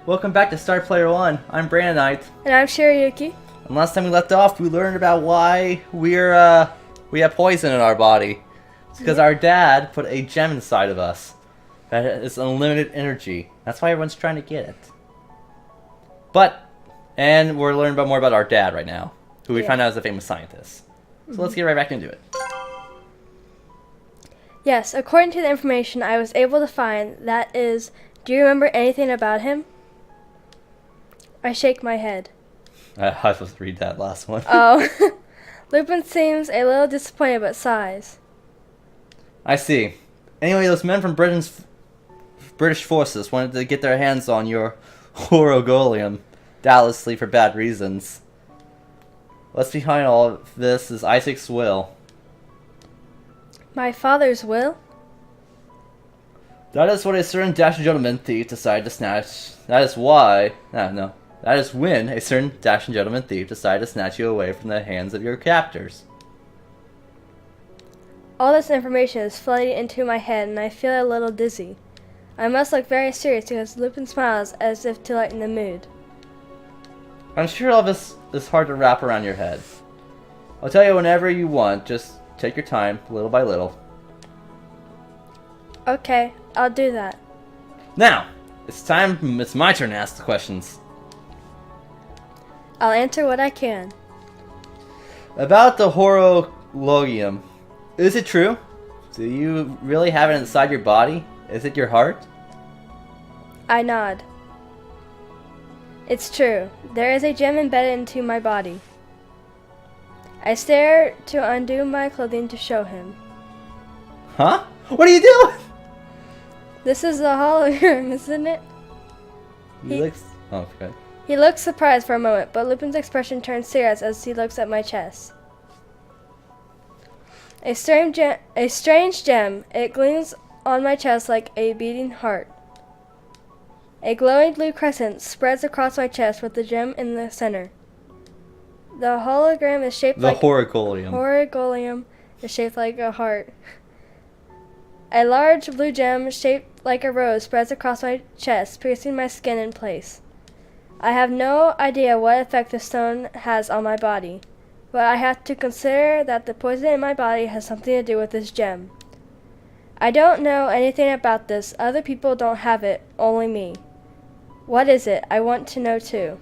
Welcome back to Star Player 1. I'm Brandon Knight. And I'm Shirayuki. And last time we left off, we learned about why we have poison in our body. It's because our dad put a gem inside of us that is unlimited energy. That's why everyone's trying to get it. And we're learning more about our dad right now, who we found out is a famous scientist. So let's get right back into it. Yes, according to the information I was able to find, that is, do you remember anything about him? I shake my head. I was supposed to read that last one. Oh. Lupin seems a little disappointed but sighs. I see. Anyway, those men from British forces wanted to get their hands on your Horogolium, doubtlessly for bad reasons. What's behind all of this is Isaac's will. My father's will? That is what a certain dashing gentleman thief decided to snatch. That is why. No. That is when a certain dashing gentleman thief decided to snatch you away from the hands of your captors. All this information is flooding into my head and I feel a little dizzy. I must look very serious because Lupin smiles as if to lighten the mood. I'm sure all this is hard to wrap around your head. I'll tell you whenever you want, just take your time, little by little. Okay, I'll do that. Now, it's my turn to ask the questions. I'll answer what I can. About the Horologium, is it true? Do you really have it inside your body? Is it your heart? I nod. It's true. There is a gem embedded into my body. I stare to undo my clothing to show him. Huh? What are you doing? This is the hologram, isn't it? Oh, okay. He looks surprised for a moment, but Lupin's expression turns serious as he looks at my chest. A strange gem. It gleams on my chest like a beating heart. A glowing blue crescent spreads across my chest with the gem in the center. The hologram is shaped like... The Horogolium. Horogolium is shaped like a heart. A large blue gem shaped like a rose spreads across my chest, piercing my skin in place. I have no idea what effect the stone has on my body, but I have to consider that the poison in my body has something to do with this gem. I don't know anything about this. Other people don't have it, only me. What is it? I want to know too.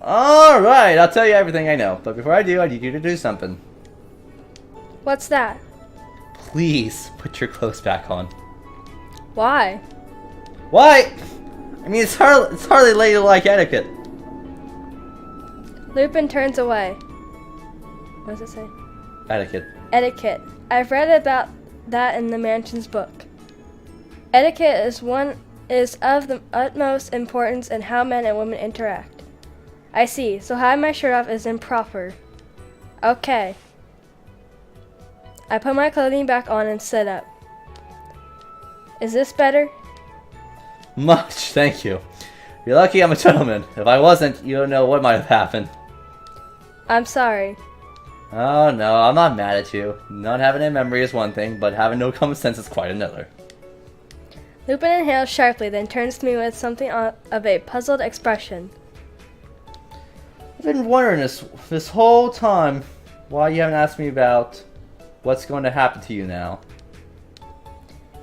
Alright, I'll tell you everything I know, but before I do, I need you to do something. What's that? Please, put your clothes back on. Why? Why? I mean, it's hardly ladylike etiquette. Lupin turns away. What does it say? Etiquette. Etiquette. I've read about that in the mansion's book. Etiquette is of the utmost importance in how men and women interact. I see. So having my shirt off is improper. Okay. I put my clothing back on and sit up. Is this better? Much, thank you. You're lucky I'm a gentleman. If I wasn't, you don't know what might have happened. I'm sorry. Oh no, I'm not mad at you. Not having a memory is one thing, but having no common sense is quite another. Lupin inhales sharply, then turns to me with something of a puzzled expression. I've been wondering this whole time why you haven't asked me about what's going to happen to you now.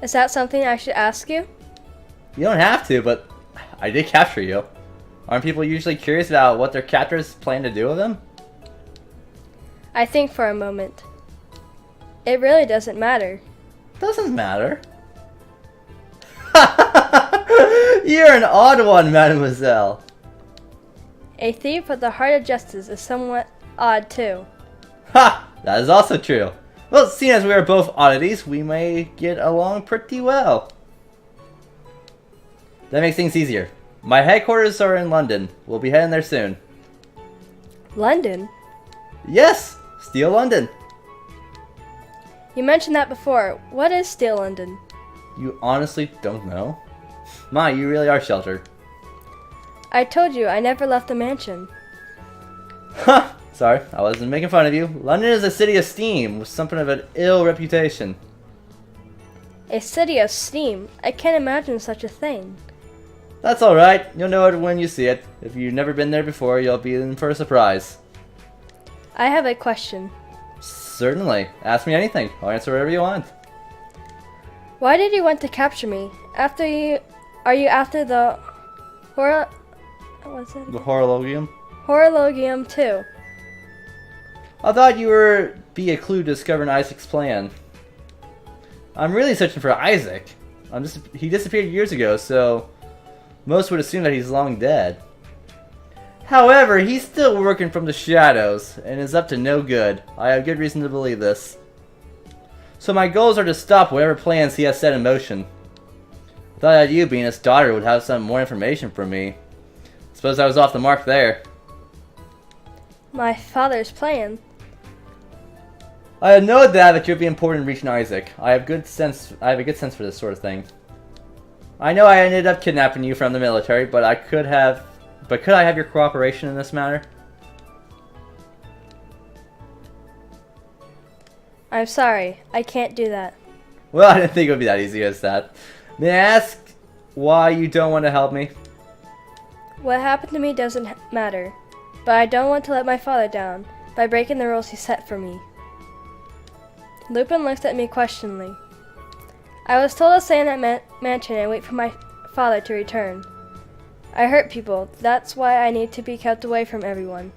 Is that something I should ask you? You don't have to, but I did capture you. Aren't people usually curious about what their captors plan to do with them? I think for a moment. It really doesn't matter. Doesn't matter. You're an odd one, mademoiselle. A thief with the heart of justice is somewhat odd too. Ha! That is also true. Well, seeing as we are both oddities, we may get along pretty well. That makes things easier. My headquarters are in London. We'll be heading there soon. London? Yes! Steel London. You mentioned that before. What is Steel London? You honestly don't know? My, you really are sheltered. I told you I never left the mansion. Huh! Sorry, I wasn't making fun of you. London is a city of steam with something of an ill reputation. A city of steam? I can't imagine such a thing. That's alright. You'll know it when you see it. If you've never been there before, you'll be in for a surprise. I have a question. Certainly. Ask me anything. I'll answer whatever you want. Why did you want to capture me? Are you after the what's it? The Horologium? Horologium too. I thought you were be a clue to discovering Isaac's plan. I'm really searching for Isaac. He disappeared years ago, so most would assume that he's long dead. However, he's still working from the shadows and is up to no good. I have good reason to believe this. So my goals are to stop whatever plans he has set in motion. I thought that you, being his daughter, would have some more information for me. Suppose I was off the mark there. My father's plan. I had no doubt that you'd be important in reaching Isaac. I have a good sense for this sort of thing. I know I ended up kidnapping you from the military, but could I have your cooperation in this matter? I'm sorry, I can't do that. Well, I didn't think it would be that easy as that. May I ask why you don't want to help me? What happened to me doesn't matter, but I don't want to let my father down by breaking the rules he set for me. Lupin looked at me questioningly. I was told to stay in that mansion and wait for my father to return. I hurt people, that's why I need to be kept away from everyone.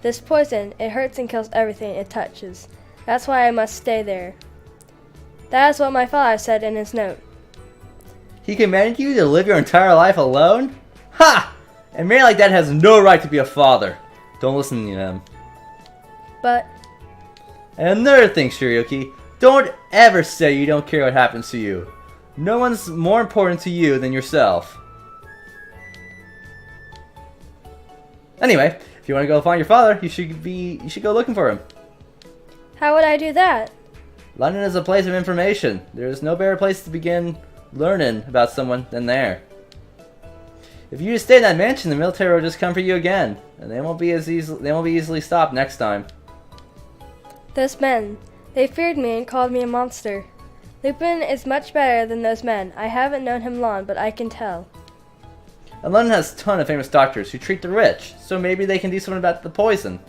This poison, it hurts and kills everything it touches. That's why I must stay there. That is what my father said in his note. He commanded you to live your entire life alone? Ha! A man like that has no right to be a father. Don't listen to him. But... And another thing, Shirayuki, don't ever say you don't care what happens to you. No one's more important to you than yourself. Anyway, if you want to go find your father, you should go looking for him. How would I do that? London is a place of information. There is no better place to begin learning about someone than there. If you just stay in that mansion, the military will just come for you again, and they won't be easily stopped next time. Those men, they feared me and called me a monster. Lupin is much better than those men. I haven't known him long, but I can tell. And London has a ton of famous doctors who treat the rich, so maybe they can do something about the poison.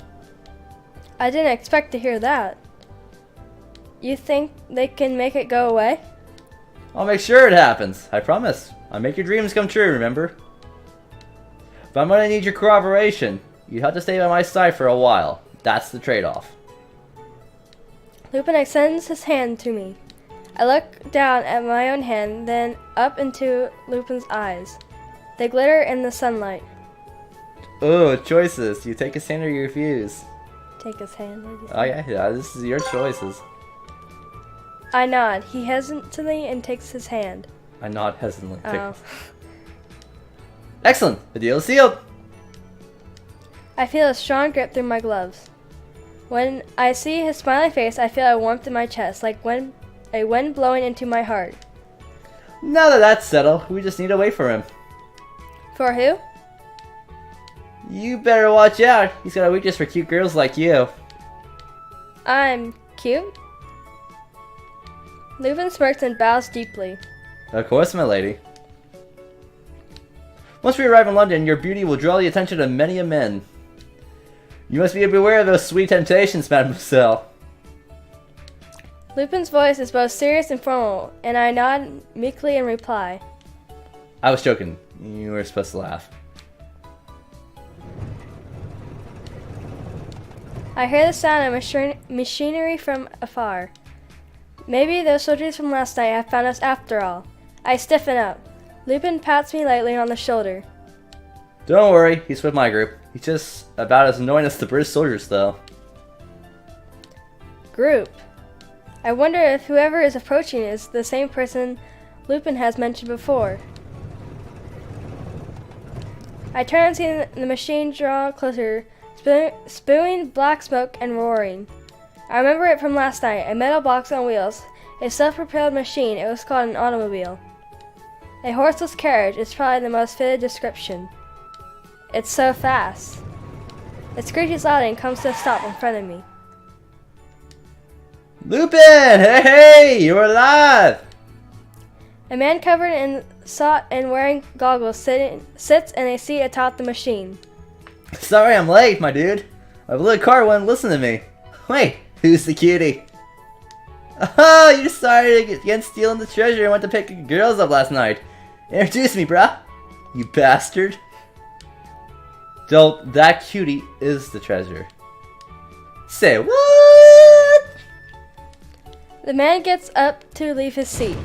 I didn't expect to hear that. You think they can make it go away? I'll make sure it happens. I promise. I'll make your dreams come true, remember? But I'm gonna need your cooperation. You have to stay by my side for a while. That's the trade-off. Lupin extends his hand to me. I look down at my own hand, then up into Lupin's eyes. They glitter in the sunlight. Oh, choices. You take his hand or you refuse. Take his hand. Oh yeah, this is your choices. I nod. He hesitantly and takes his hand. I nod hesitantly. Oh. Excellent! The deal is sealed! I feel a strong grip through my gloves. When I see his smiling face, I feel a warmth in my chest, like a wind blowing into my heart. Now that that's settled, we just need to wait for him. For who? You better watch out. He's got a weakness for cute girls like you. I'm cute? Lupin smirks and bows deeply. Of course, my lady. Once we arrive in London, your beauty will draw the attention of many a man. You must be beware of those sweet temptations, mademoiselle. Lupin's voice is both serious and formal, and I nod meekly in reply. I was joking. You were supposed to laugh. I hear the sound of machinery from afar. Maybe those soldiers from last night have found us after all. I stiffen up. Lupin pats me lightly on the shoulder. Don't worry, he's with my group. He's just about as annoying as the British soldiers, though. Group? I wonder if whoever is approaching is the same person Lupin has mentioned before. I turn and see the machine draw closer, spewing black smoke and roaring. I remember it from last night, a metal box on wheels, a self-propelled machine. It was called an automobile. A horseless carriage is probably the most fitted description. It's so fast. It screeches loudly and comes to a stop in front of me. Lupin! Hey, you're alive! A man covered in soot and wearing goggles sits in a seat atop the machine. Sorry I'm late, my dude. My blue car wouldn't listen to me. Wait, who's the cutie? Oh, you decided against stealing the treasure and went to pick girls up last night. Introduce me, bruh. You bastard. So, that cutie is the treasure. Say what? The man gets up to leave his seat.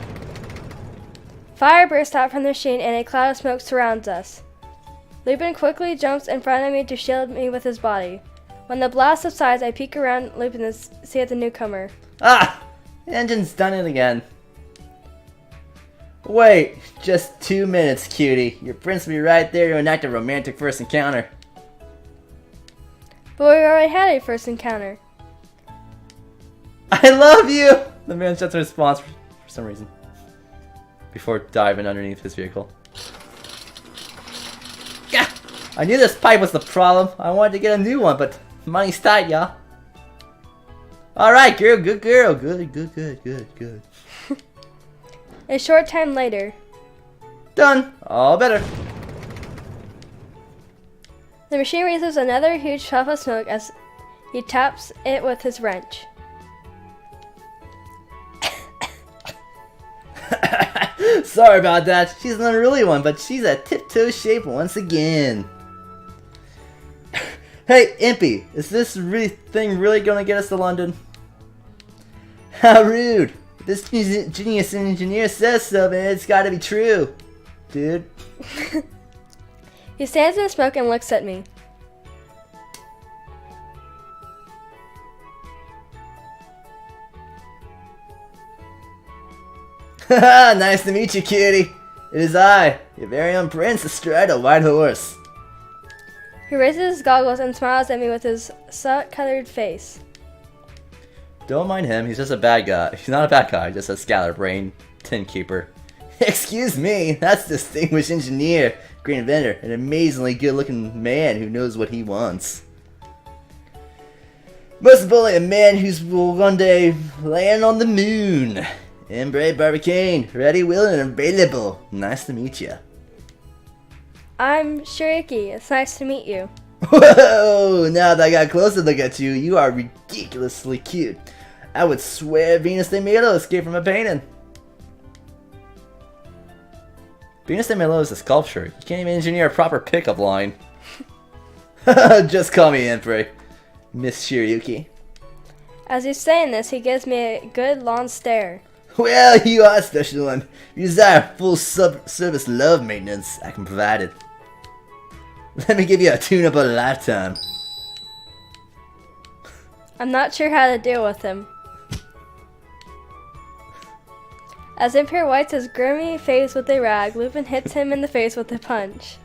Fire bursts out from the machine and a cloud of smoke surrounds us. Lupin quickly jumps in front of me to shield me with his body. When the blast subsides, I peek around Lupin to see the newcomer. Ah! The engine's done it again. Wait, just 2 minutes, cutie. Your prince will be right there to enact a romantic first encounter. But we already had a first encounter. I love you! The man shouts a response for some reason. Before diving underneath his vehicle. Gah! I knew this pipe was the problem. I wanted to get a new one, but money's tight, y'all. Alright, girl, good girl. Good. A short time later. Done. All better. The machine releases another huge puff of smoke as he taps it with his wrench. Sorry about that. She's an unruly one, but she's a tiptoe shape once again. Hey, Impey, is this thing really gonna get us to London? How rude. This genius engineer says so, man. It's gotta be true. Dude. He stands in the smoke and looks at me. Haha, nice to meet you, cutie. It is I, your very own prince, astride a white horse. He raises his goggles and smiles at me with his soot-colored face. Don't mind him, he's just a bad guy. He's not a bad guy, just a scatterbrain tin keeper. Excuse me, that's distinguished engineer, great inventor, an amazingly good-looking man who knows what he wants. Most importantly, a man who will one day land on the moon. Impey Barbicane, ready, willing, and available. Nice to meet you. I'm Shirayuki. It's nice to meet you. Whoa! Now that I got a closer look at you, you are ridiculously cute. I would swear Venus de Milo escaped from a painting. Venus de Milo is a sculpture. You can't even engineer a proper pickup line. Just call me Impey, Miss Shirayuki. As he's saying this, he gives me a good long stare. Well, you are a special one. You desire full service love maintenance. I can provide it. Let me give you a tune-up of a lifetime. I'm not sure how to deal with him. As Impey wipes his grimy face with a rag, Lupin hits him in the face with a punch.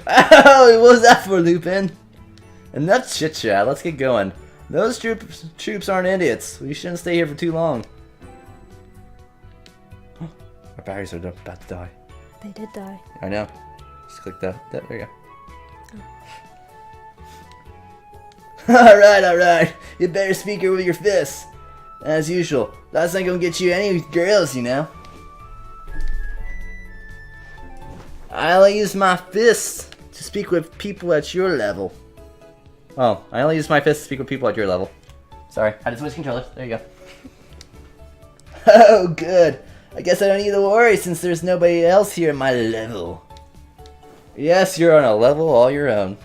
Oh, what was that for, Lupin? Enough chit-chat, let's get going. Those troops aren't idiots. We shouldn't stay here for too long. Our batteries are about to die. They did die. I know. Just click that. There you go. Alright. You better speak her with your fists. As usual. That's not gonna get you any girls, you know. I only use my fists to speak with people at your level. Oh, I only use my fists to speak with people at your level. Sorry, I just switched controllers. There you go. Oh, good. I guess I don't need to worry since there's nobody else here at my level. Yes, you're on a level all your own.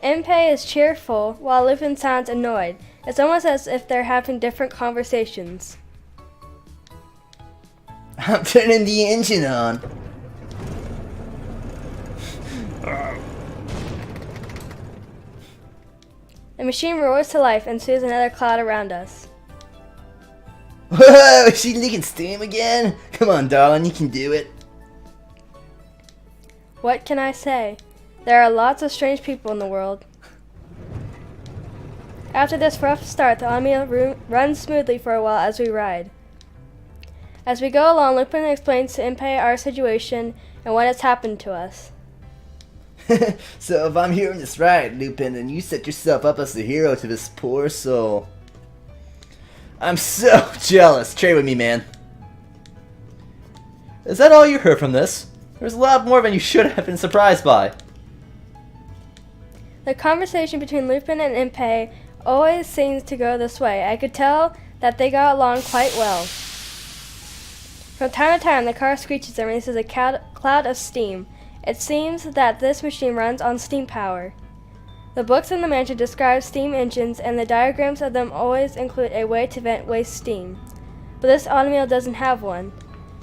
Impey is cheerful while Lupin sounds annoyed. It's almost as if they're having different conversations. I'm turning the engine on. The machine roars to life and spews another cloud around us. Whoa, is she leaking steam again? Come on, darling, you can do it. What can I say? There are lots of strange people in the world. After this rough start, the automobile runs smoothly for a while as we ride. As we go along, Lupin explains to Impey our situation and what has happened to us. So if I'm hearing this right, Lupin, then you set yourself up as the hero to this poor soul. I'm so jealous. Trade with me, man. Is that all you heard from this? There's a lot more than you should have been surprised by. The conversation between Lupin and Impey always seems to go this way. I could tell that they got along quite well. From time to time, the car screeches and releases a cloud of steam. It seems that this machine runs on steam power. The books in the mansion describe steam engines, and the diagrams of them always include a way to vent waste steam. But this automobile doesn't have one.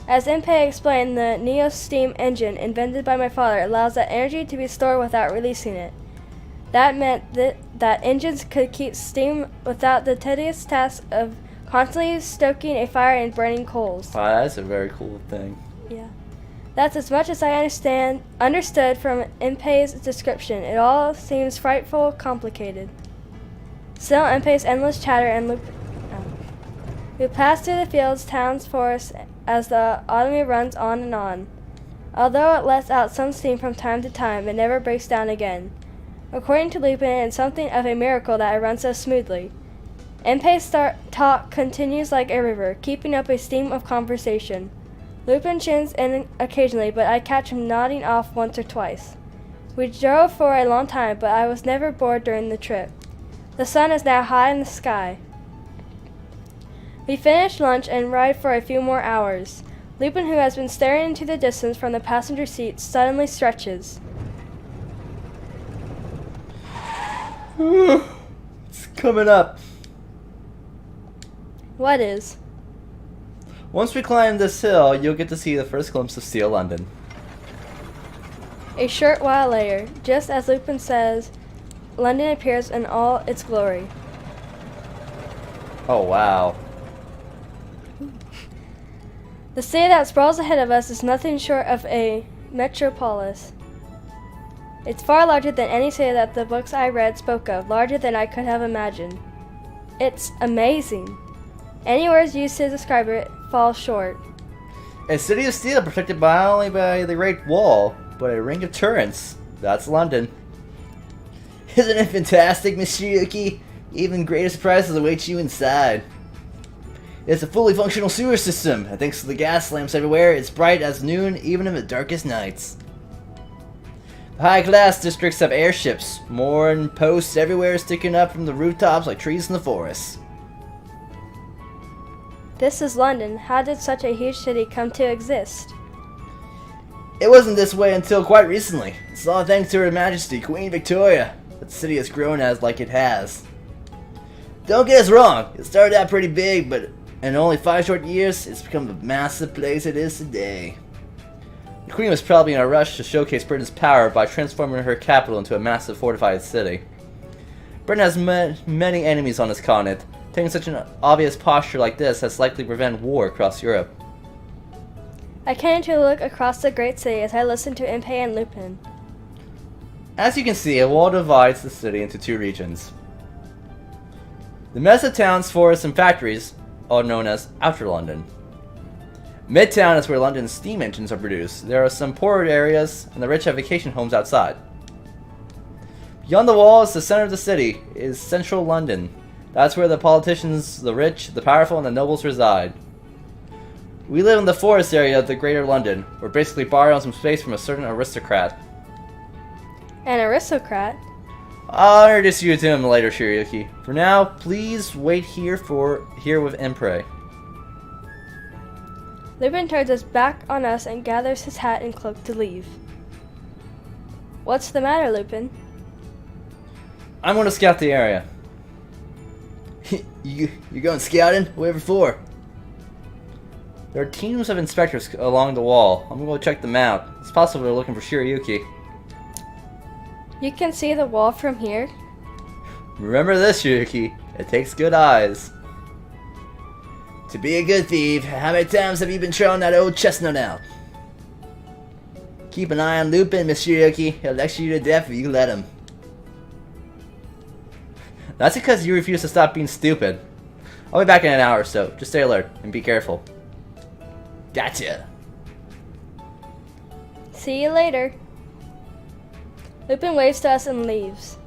As Impey explained, the Neo steam engine invented by my father allows that energy to be stored without releasing it. That meant that engines could keep steam without the tedious task of constantly stoking a fire and burning coals. Wow, that's a very cool thing. Yeah. That's as much as I understood from Impey's description. It all seems frightful complicated. Still, Impey's endless chatter and we pass through the fields, towns, forests, as the automobile runs on and on. Although it lets out some steam from time to time, it never breaks down again. According to Lupin, it's something of a miracle that it runs so smoothly. Impey's talk continues like a river, keeping up a stream of conversation. Lupin chins in occasionally, but I catch him nodding off once or twice. We drove for a long time, but I was never bored during the trip. The sun is now high in the sky. We finish lunch and ride for a few more hours. Lupin, who has been staring into the distance from the passenger seat, suddenly stretches. It's coming up. What is? Once we climb this hill, you'll get to see the first glimpse of Steel London. A short while later, just as Lupin says, London appears in all its glory. Oh, wow. The city that sprawls ahead of us is nothing short of a metropolis. It's far larger than any city that the books I read spoke of, larger than I could have imagined. It's amazing. Any words used to describe it fall short. A city of steel protected by not only by the Great Wall, but a ring of turrets. That's London. Isn't it fantastic, Miss Shirayuki? Even greater surprises await you inside. It's a fully functional sewer system, and thanks to the gas lamps everywhere, it's bright as noon even in the darkest nights. The high-class districts have airships, moored posts everywhere sticking up from the rooftops like trees in the forest. This is London. How did such a huge city come to exist? It wasn't this way until quite recently. It's all thanks to Her Majesty, Queen Victoria, that the city has grown as like it has. Don't get us wrong, it started out pretty big, but in only 5 short years, it's become the massive place it is today. The Queen was probably in a rush to showcase Britain's power by transforming her capital into a massive fortified city. Britain has many enemies on this continent. Taking such an obvious posture like this has likely prevented war across Europe. I continue to look across the great city as I listen to Impey and Lupin. As you can see, a wall divides the city into 2 regions. The mess of towns, forests, and factories are known as Outer London. Midtown is where London's steam engines are produced. There are some poorer areas, and the rich have vacation homes outside. Beyond the walls, the center of the city, is Central London. That's where the politicians, the rich, the powerful, and the nobles reside. We live in the forest area of the Greater London. We're basically borrowing some space from a certain aristocrat. An aristocrat? I'll introduce you to him later, Shirayuki. For now, please wait here with Impey. Lupin turns his back on us and gathers his hat and cloak to leave. What's the matter, Lupin? I'm going to scout the area. You're going scouting? Whatever for? There are teams of inspectors along the wall. I'm going to check them out. It's possible they're looking for Shirayuki. You can see the wall from here? Remember this, Shirayuki. It takes good eyes. To be a good thief, how many times have you been throwing that old chestnut out? Keep an eye on Lupin, Miss Shirayuki. He'll lecture you to death if you let him. That's because you refuse to stop being stupid. I'll be back in an hour or so. Just stay alert and be careful. Gotcha. See you later. Lupin waves to us and leaves.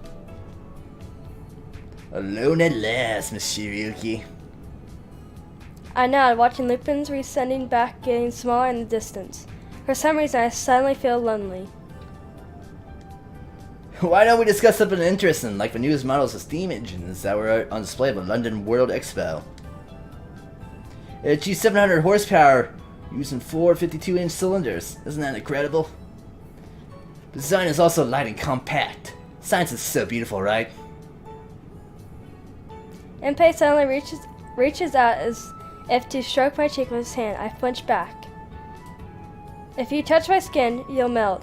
Alone at last, Miss Shirayuki. I nod, watching Lupin's receding back getting smaller in the distance. For some reason, I suddenly feel lonely. Why don't we discuss something interesting, like the newest models of steam engines that were on display at the London World Expo? It achieves 700 horsepower using 4 52-inch cylinders. Isn't that incredible? The design is also light and compact. Science is so beautiful, right? Impey suddenly reaches out as if to stroke my cheek with his hand. I flinch back. If you touch my skin, you'll melt.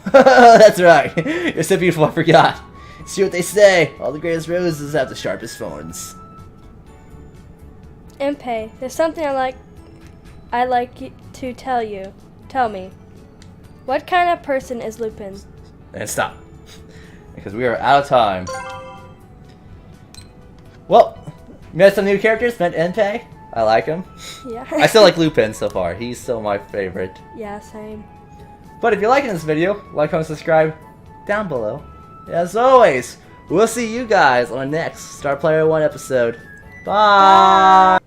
That's right. You're so beautiful I forgot. See what they say. All the greatest roses have the sharpest thorns. Impey, there's something I'd like to tell you. Tell me. What kind of person is Lupin? And stop. Because we are out of time. Well, met some new characters. Met Impey. I like him. Yeah. I still like Lupin so far. He's still my favorite. Yeah, same. But if you're liking this video, like, comment, subscribe down below. As always, we'll see you guys on the next Star Player 1 episode. Bye!